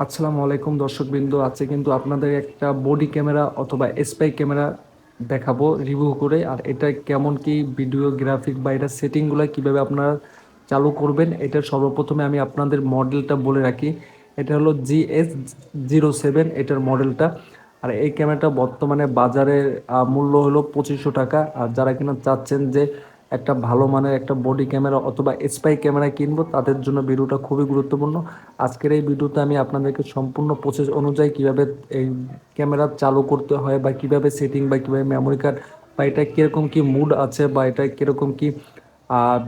আসসালামু আলাইকুম দর্শকবৃন্দ। আছে কিন্তু আপনাদের একটা বডি ক্যামেরা অথবা স্পাই ক্যামেরা দেখাবো রিভিউ করে। আর এটা কেমন কি ভিডিও গ্রাফিক বা এটা সেটিংগুলো কিভাবে আপনারা চালু করবেন, এটা সর্বপ্রথমে আমি আপনাদের মডেলটা বলে রাখি। এটা হলো GS07 এটার মডেলটা। আর এই ক্যামেরাটা বর্তমানে বাজারের মূল্য হলো 2500 টাকা। আর যারা কিনা চাচ্ছেন যে একটা ভালো মানের একটা বডি ক্যামেরা অথবা স্পাই ক্যামেরা কিনবো, তাদের জন্য ভিডিওটা খুবই গুরুত্বপূর্ণ। আজকের এই ভিডিওতে আমি আপনাদেরকে সম্পূর্ণ প্রসেস অনুযায়ী কিভাবে এই ক্যামেরা চালু করতে হয় বা কিভাবে সেটিং বা কিভাবে মেমোরি কার্ড বা এটা কীরকম কি মুড আছে বা এটা কীরকম কি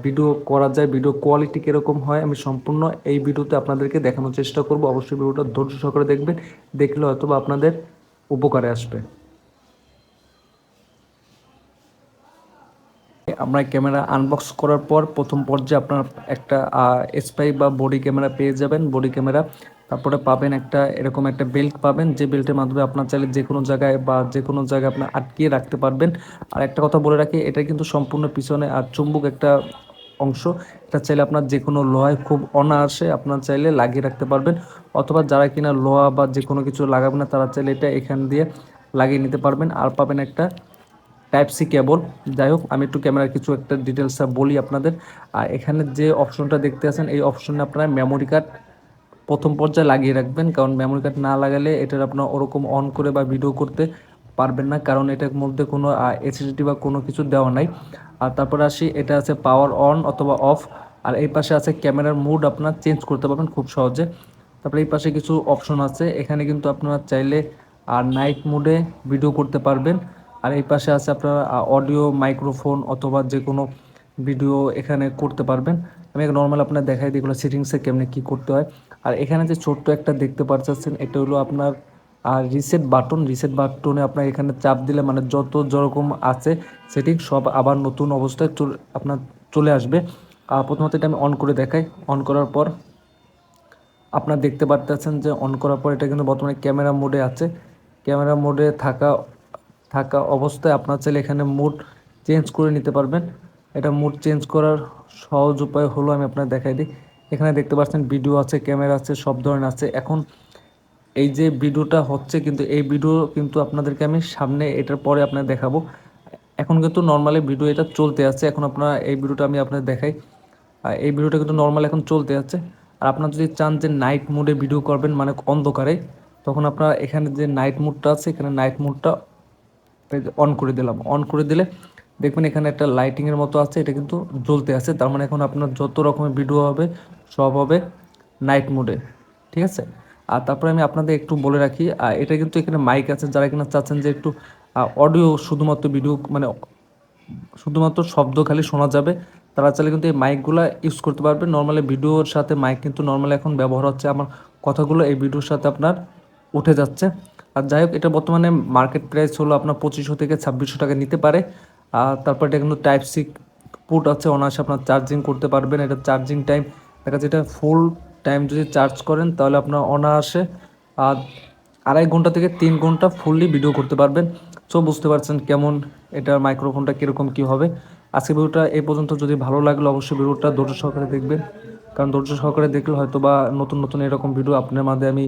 ভিডিও করা যায়, ভিডিও কোয়ালিটি কীরকম হয়, আমি সম্পূর্ণ এই ভিডিওতে আপনাদেরকে দেখানোর চেষ্টা করব। অবশ্যই ভিডিওটা ধৈর্য সহকারে দেখবেন, দেখলে হয়তো বা আপনাদের উপকারে আসবে। আমরা ক্যামেরা আনবক্স করার পর প্রথম পর্যায়ে আপনার একটা স্পাই বা বডি ক্যামেরা পেয়ে যাবেন। বডি ক্যামেরা তারপরে পাবেন একটা এরকম একটা বেল্ট পাবেন, যে বেল্টের মাধ্যমে আপনার চাইলে যে কোনো জায়গায় বা যে কোনো জায়গায় আপনার আটকিয়ে রাখতে পারবেন। আর একটা কথা বলে রাখি, এটা কিন্তু সম্পূর্ণ পিছনে আর চুম্বক একটা অংশ। এটা চাইলে আপনার যে কোনো লোহায় খুব অনায়াসে আপনার চাইলে লাগিয়ে রাখতে পারবেন, অথবা যারা কিনা লোহা বা যে কোনো কিছু লাগাবে না তারা চাইলে এটা এখান দিয়ে লাগিয়ে নিতে পারবেন। আর পাবেন একটা টাইপ সি কেবল। যাই হোক, আমি একটু ক্যামেরার কিছু একটা ডিটেলস বলি আপনাদের। আর এখানে যে অপশনটা দেখতে আছেন, এই অপশনে আপনারা মেমোরি কার্ড প্রথম পর্যায়ে লাগিয়ে রাখবেন, কারণ মেমোরি কার্ড না লাগালে এটার আপনার ওরকম অন করে বা ভিডিও করতে পারবেন না, কারণ এটার মধ্যে কোনো এসএসডি বা কোনো কিছু দেওয়া নাই। আর তারপরে আসি, এটা আছে পাওয়ার অন অথবা অফ। আর এই পাশে আছে ক্যামেরার মুড, আপনার চেঞ্জ করতে পারবেন খুব সহজে। তারপরে এই পাশে কিছু অপশন আছে, এখানে কিন্তু আপনারা চাইলে আর নাইট মোডে ভিডিও করতে পারবেন। আর এই পাশে আছে আপনারা অডিও মাইক্রোফোন অথবা যে কোনো ভিডিও এখানে করতে পারবেন। আমি নর্মাল আপনার দেখাই দিই এগুলো সেটিংসে কেমনে কী করতে হয়। আর এখানে যে ছোট্ট একটা দেখতে পাচ্ছেন, এটা হলো আপনার রিসেট বাটন। রিসেট বাটনে আপনার এখানে চাপ দিলে মানে যত যেরকম আছে সেটিং সব আবার নতুন অবস্থায় আপনার চলে আসবে। প্রথমত এটা আমি অন করে দেখাই। অন করার পর আপনারা দেখতে পারতেছেন যে অন করার পর এটা কিন্তু বর্তমানে ক্যামেরা মোডে আছে। ক্যামেরা মোডে থাকা থাকা অবস্থায় আপনার চাইলে এখানে মুড চেঞ্জ করে নিতে পারবেন। এটা মুড চেঞ্জ করার সহজ উপায় হলো, আমি আপনার দেখাই দিই। এখানে দেখতে পাচ্ছেন ভিডিও আছে, ক্যামেরা আছে, সব ধরনের আছে। এখন এই যে ভিডিওটা হচ্ছে, কিন্তু এই ভিডিও কিন্তু আপনাদেরকে আমি সামনে এটার পরে আপনাদের দেখাবো। এখন কিন্তু নর্মালি ভিডিও এটা চলতে আছে। এখন আপনারা এই ভিডিওটা আমি আপনাদের দেখাই। আর এই ভিডিওটা কিন্তু নর্মাল এখন চলতে আছে। আর আপনারা যদি চান যে নাইট মোডে ভিডিও করবেন মানে অন্ধকারে, তখন আপনারা এখানে যে নাইট মোডটা আছে, এখানে নাইট মোডটা অন করে দিলাম। অন করে দিলে দেখবেন এখানে একটা লাইটিংয়ের মতো আছে, এটা কিন্তু জ্বলতে আছে। তার মানে এখন আপনার যত রকমের ভিডিও হবে সব হবে নাইট মোডে, ঠিক আছে। আর তারপরে আমি আপনাদের একটু বলে রাখি, এটা কিন্তু এখানে মাইক আছে। যারা কিনা চাচ্ছেন যে একটু অডিও শুধুমাত্র ভিডিও মানে শুধুমাত্র শব্দ খালি শোনা যাবে, তারা চাইলে কিন্তু এই মাইকগুলো ইউজ করতে পারবে। নর্মালি ভিডিওর সাথে মাইক কিন্তু নর্মালি এখন ব্যবহার হচ্ছে, আমার কথাগুলো এই ভিডিওর সাথে আপনার উঠে যাচ্ছে। আর যাই হোক, এটা বর্তমানে মার্কেট প্রাইস হলো আপনার 2500 থেকে 2600 টাকা নিতে পারে। আর তারপর এটা কিন্তু টাইপ সি পুট আছে, অনায়াসে আপনার চার্জিং করতে পারবেন। এটা চার্জিং টাইম দেখা যাচ্ছে, এটা ফুল টাইম যদি চার্জ করেন তাহলে আপনার অনায়াসে আর 2.5 ঘন্টা থেকে 3 ঘন্টা ফুললি ভিডিও করতে পারবেন। সো বুঝতে পারছেন কেমন এটার মাইক্রোফোনটা কীরকম কী হবে। আজকে ভিডিওটা এই পর্যন্ত। যদি ভালো লাগলো অবশ্যই ভিডিওটা ধৈর্য সহকারে দেখবেন, কারণ ধৈর্য সহকারে দেখলে হয়তো বা নতুন নতুন এরকম ভিডিও আপনার মাঝে আমি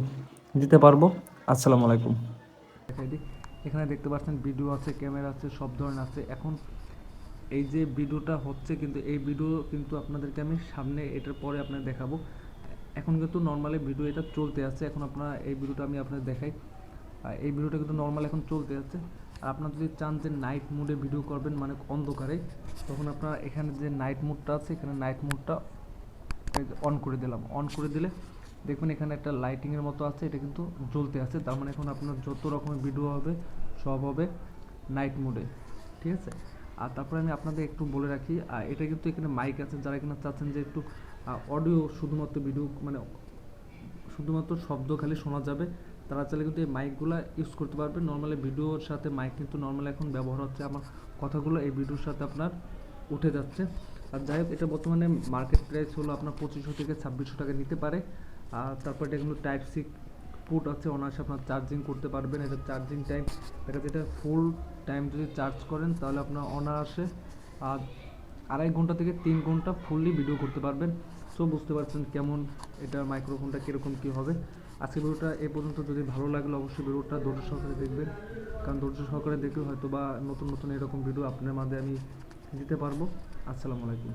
দিতে পারবো। আসসালামু আলাইকুম। দেখাই দিই, এখানে দেখতে পাচ্ছেন ভিডিও আছে, ক্যামেরা আছে, সব ধরনের আছে। এখন এই যে ভিডিওটা হচ্ছে, কিন্তু এই ভিডিও কিন্তু আপনাদেরকে আমি সামনে এটার পরে আপনাদের দেখাবো। এখন কিন্তু নর্মালি ভিডিও এটা চলতে আছে। এখন আপনারা এই ভিডিওটা আমি আপনাদের দেখাই। এই ভিডিওটা কিন্তু নর্মাল এখন চলতে আছে। আর আপনারা যদি চান যে নাইট মোডে ভিডিও করবেন মানে অন্ধকারে, তখন আপনারা এখানে যে নাইট মোডটা আছে, এখানে নাইট মোডটা অন করে দিলাম। অন করে দিলে দেখবেন এখানে একটা লাইটিংয়ের মতো আছে, এটা কিন্তু জ্বলতে আছে। তার মানে এখন আপনার যত রকমের ভিডিও হবে সব হবে নাইট মোডে, ঠিক আছে। আর তারপরে আমি আপনাদের একটু বলে রাখি, এটা কিন্তু এখানে মাইক আছে। যারা এখানে চাচ্ছেন যে একটু অডিও শুধুমাত্র ভিডিও মানে শুধুমাত্র শব্দ খালি শোনা যাবে, তারা চাইলে কিন্তু এই মাইকগুলো ইউজ করতে পারবে। নর্মালি ভিডিওর সাথে মাইক কিন্তু নর্মালি এখন ব্যবহার হচ্ছে, আমার কথাগুলো এই ভিডিওর সাথে আপনার উঠে যাচ্ছে। আর যাই হোক, এটা বর্তমানে মার্কেট প্রাইস হলো আপনার 2500 থেকে 2600 টাকা নিতে পারে। আর তারপর এটা কিন্তু টাইপ সি পুট আছে, অনায়াসে আপনার চার্জিং করতে পারবেন। এটা চার্জিং টাইম দেখা যাচ্ছে, এটা ফুল টাইম যদি চার্জ করেন তাহলে আপনার অনায়াসে আর 2.5 ঘন্টা থেকে 3 ঘন্টা ফুললি ভিডিও করতে পারবেন। সো বুঝতে পারছেন কেমন এটার মাইক্রোফোনটা কীরকম কী হবে। আজকে ভিডিওটা এ পর্যন্ত। যদি ভালো লাগলে অবশ্যই ভিডিওটা ধৈর্য সহকারে দেখবেন, কারণ ধৈর্য সহকারে দেখলে হয়তো বা নতুন নতুন এরকম ভিডিও আপনার মাঝে আমি দিতে পারবো। আসসালামু আলাইকুম।